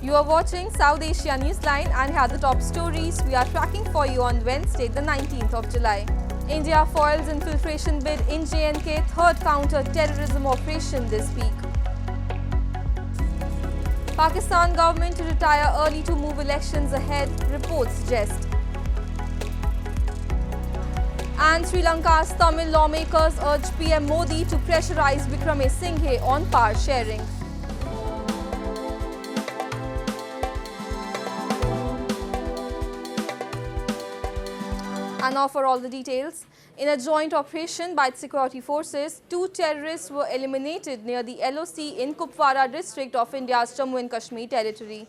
You are watching South Asia Newsline and here are the top stories we are tracking for you on Wednesday, the 19th of July. India foils infiltration bid in J&K, third counter-terrorism operation this week. Pakistan government to retire early to move elections ahead, reports suggest. And Sri Lanka's Tamil lawmakers urge PM Modi to pressurize Wickremesinghe on power sharing. And now for all the details. In a joint operation by the security forces, 2 terrorists were eliminated near the LOC in Kupwara district of India's Jammu and Kashmir territory.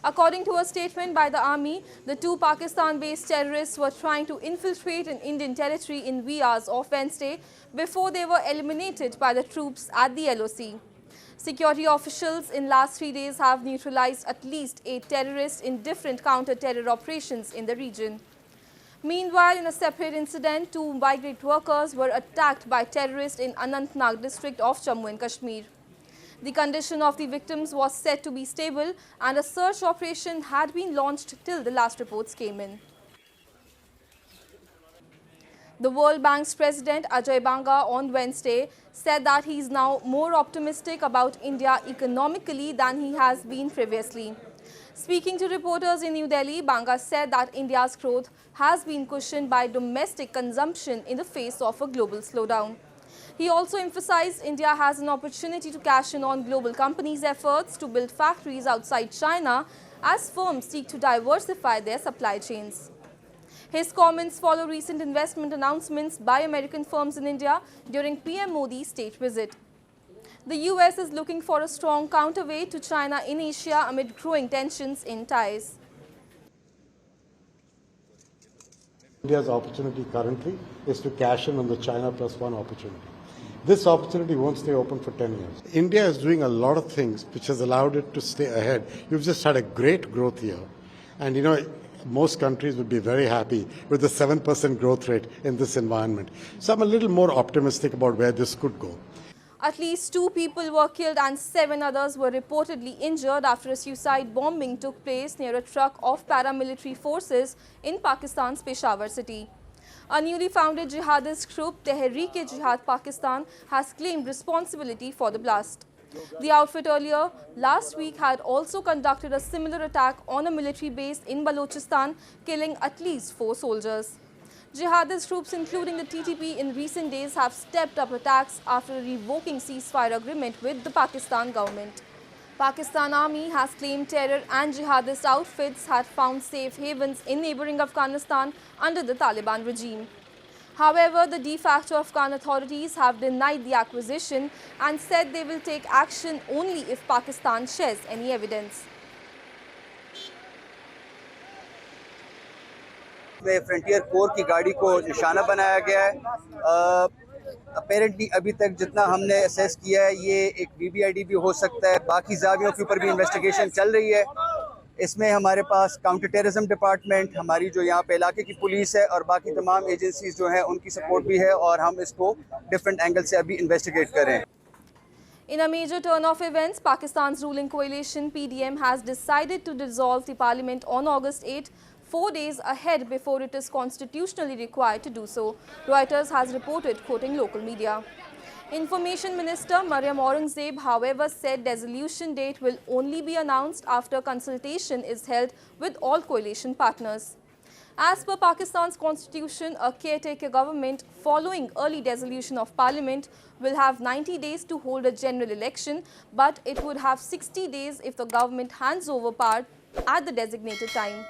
According to a statement by the army, the 2 Pakistan-based terrorists were trying to infiltrate an Indian territory in wee hours of Wednesday before they were eliminated by the troops at the LOC. Security officials in last 3 days have neutralized at least 8 terrorists in different counter-terror operations in the region. Meanwhile, in a separate incident, 2 migrant workers were attacked by terrorists in Anantnag district of Jammu and Kashmir. The condition of the victims was said to be stable and a search operation had been launched till the last reports came in. The World Bank's President Ajay Banga on Wednesday said that he is now more optimistic about India economically than he has been previously. Speaking to reporters in New Delhi, Banga said that India's growth has been cushioned by domestic consumption in the face of a global slowdown. He also emphasized India has an opportunity to cash in on global companies' efforts to build factories outside China as firms seek to diversify their supply chains. His comments follow recent investment announcements by American firms in India during PM Modi's state visit. The US is looking for a strong counterweight to China in Asia amid growing tensions in ties. India's opportunity currently is to cash in on the China plus one opportunity. This opportunity won't stay open for 10 years. India is doing a lot of things which has allowed it to stay ahead. You've just had a great growth year. And most countries would be very happy with the 7% growth rate in this environment. So I'm a little more optimistic about where this could go. At least 2 people were killed and 7 others were reportedly injured after a suicide bombing took place near a truck of paramilitary forces in Pakistan's Peshawar city. A newly founded jihadist group, Tehreek-e-Jihad Pakistan, has claimed responsibility for the blast. The outfit earlier last week had also conducted a similar attack on a military base in Balochistan, killing at least 4 soldiers. Jihadist groups including the TTP in recent days have stepped up attacks after a revoking ceasefire agreement with the Pakistan government. Pakistan Army has claimed terror and jihadist outfits had found safe havens in neighboring Afghanistan under the Taliban regime. However, the de facto Afghan authorities have denied the acquisition and said they will take action only if Pakistan shares any evidence. में frontier core की गाड़ी को निशाना बनाया गया है। Apparently अभी तक जितना हमने असेस किया है ये एक BBID भी हो सकता है। बाकी जावियों के ऊपर भी इन्वेस्टिगेशन चल रही है। इसमें हमारे पास काउंटर टेररिज्म डिपार्टमेंट, हमारी जो यहाँ पे इलाके की पुलिस है और बाकी तमाम एजेंसीज जो हैं उनकी सपोर्ट भी है और हम इसको डिफरेंट एंगल से अभी इन्वेस्टिगेट कर रहे हैं। In a major turn of events, Pakistan's ruling coalition PDM has decided to dissolve the parliament on August 8, 4 days ahead before it is constitutionally required to do so, Reuters has reported, quoting local media. Information Minister Maryam Aurangzeb, however, said dissolution date will only be announced after consultation is held with all coalition partners. As per Pakistan's constitution, a caretaker government following early dissolution of parliament will have 90 days to hold a general election, but it would have 60 days if the government hands over power at the designated time.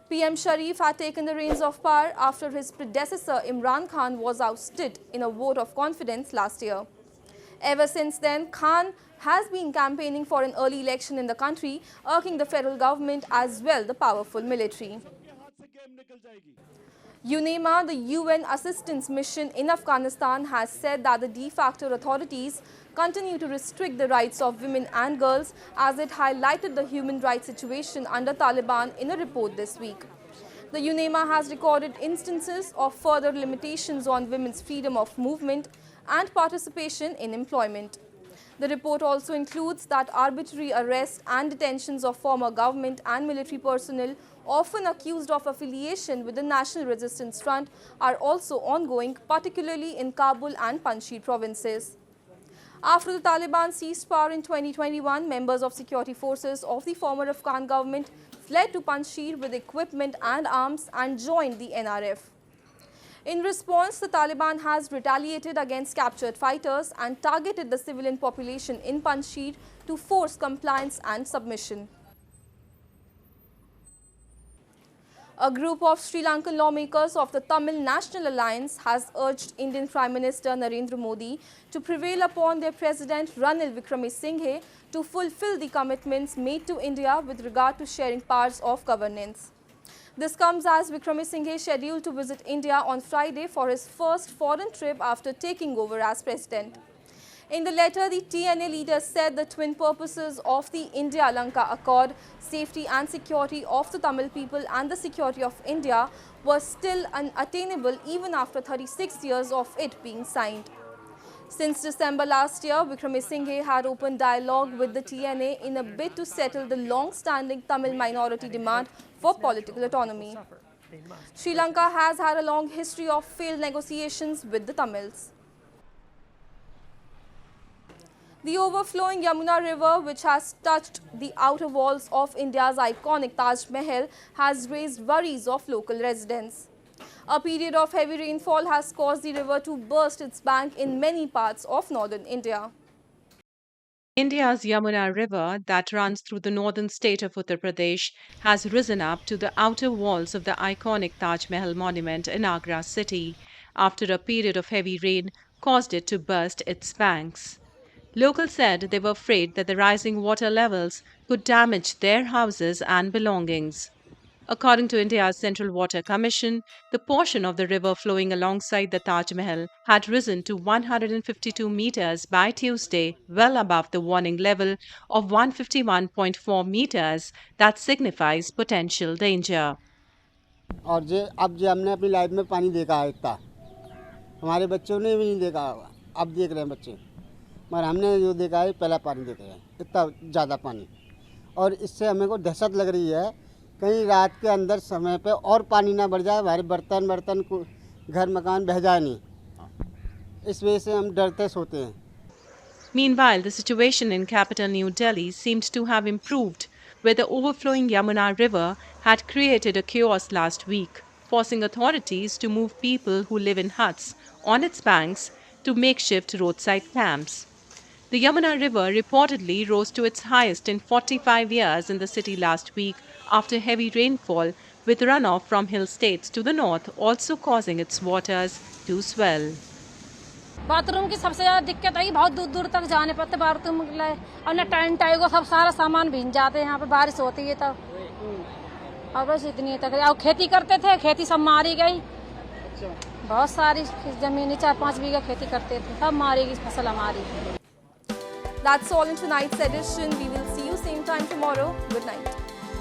PM Sharif had taken the reins of power after his predecessor Imran Khan was ousted in a vote of confidence last year. Ever since then, Khan has been campaigning for an early election in the country, urging the federal government as well the powerful military. UNAMA, the UN assistance mission in Afghanistan, has said that the de facto authorities continue to restrict the rights of women and girls as it highlighted the human rights situation under Taliban in a report this week. The UNAMA has recorded instances of further limitations on women's freedom of movement and participation in employment. The report also includes that arbitrary arrests and detentions of former government and military personnel often accused of affiliation with the National Resistance Front are also ongoing, particularly in Kabul and Panjshir provinces. After the Taliban seized power in 2021, members of security forces of the former Afghan government fled to Panjshir with equipment and arms and joined the NRF. In response, the Taliban has retaliated against captured fighters and targeted the civilian population in Panjshir to force compliance and submission. A group of Sri Lankan lawmakers of the Tamil National Alliance has urged Indian Prime Minister Narendra Modi to prevail upon their President Ranil Wickremesinghe to fulfill the commitments made to India with regard to sharing powers of governance. This comes as Wickremesinghe is scheduled to visit India on Friday for his first foreign trip after taking over as president. In the letter, the TNA leader said the twin purposes of the India-Lanka Accord, safety and security of the Tamil people and the security of India, were still unattainable even after 36 years of it being signed. Since December last year, Wickremesinghe had opened dialogue with the TNA in a bid to settle the long-standing Tamil minority demand for political autonomy. Sri Lanka has had a long history of failed negotiations with the Tamils. The overflowing Yamuna river, which has touched the outer walls of India's iconic Taj Mahal, has raised worries of local residents. A period of heavy rainfall has caused the river to burst its bank in many parts of northern India. India's Yamuna River, that runs through the northern state of Uttar Pradesh, has risen up to the outer walls of the iconic Taj Mahal monument in Agra city after a period of heavy rain caused it to burst its banks. Locals said they were afraid that the rising water levels could damage their houses and belongings. According to India's Central Water Commission, the portion of the river flowing alongside the Taj Mahal had risen to 152 meters by Tuesday, well above the warning level of 151.4 meters that signifies potential danger. और अब हमने अपनी life में पानी देखा है इतना, हमारे बच्चों ने भी नहीं देखा होगा, अब देख रहे हैं बच्चे, मगर हमने जो देखा है पहला पानी देख रहे हैं, इतना ज़्यादा पानी, और इससे हमें को दहशत लग रही है कहीं रात के अंदर समय पे और पानी ना बढ़ जाए, हमारे बर्तन को घर मकान बह जाए नहीं, इस वजह से हम डरते सोते हैं. Meanwhile, the situation in capital New Delhi seemed to have improved, where the overflowing Yamuna River had created a chaos last week, forcing authorities to move people who live in huts on its banks to makeshift roadside camps. The Yamuna River reportedly rose to its highest in 45 years in the city last week after heavy rainfall, with runoff from hill states to the north also causing its waters to swell. Bathroom की सबसे ज़्यादा दिक्कत आई, बहुत दूर दूर तक जाने पड़ते बाथरूम के लिए, और न टेंट आएगा, सब सारा सामान भीग जाते हैं यहाँ पे बारिश होती है तब, और बस इतनी तक. और खेती करते थे, खेती सब मारी गई, बहुत सारी जमीन 4-5 बीघा खेती करते थे, सब मारी गई फसल हमारी. That's all in tonight's edition. We will see you same time tomorrow. Good night.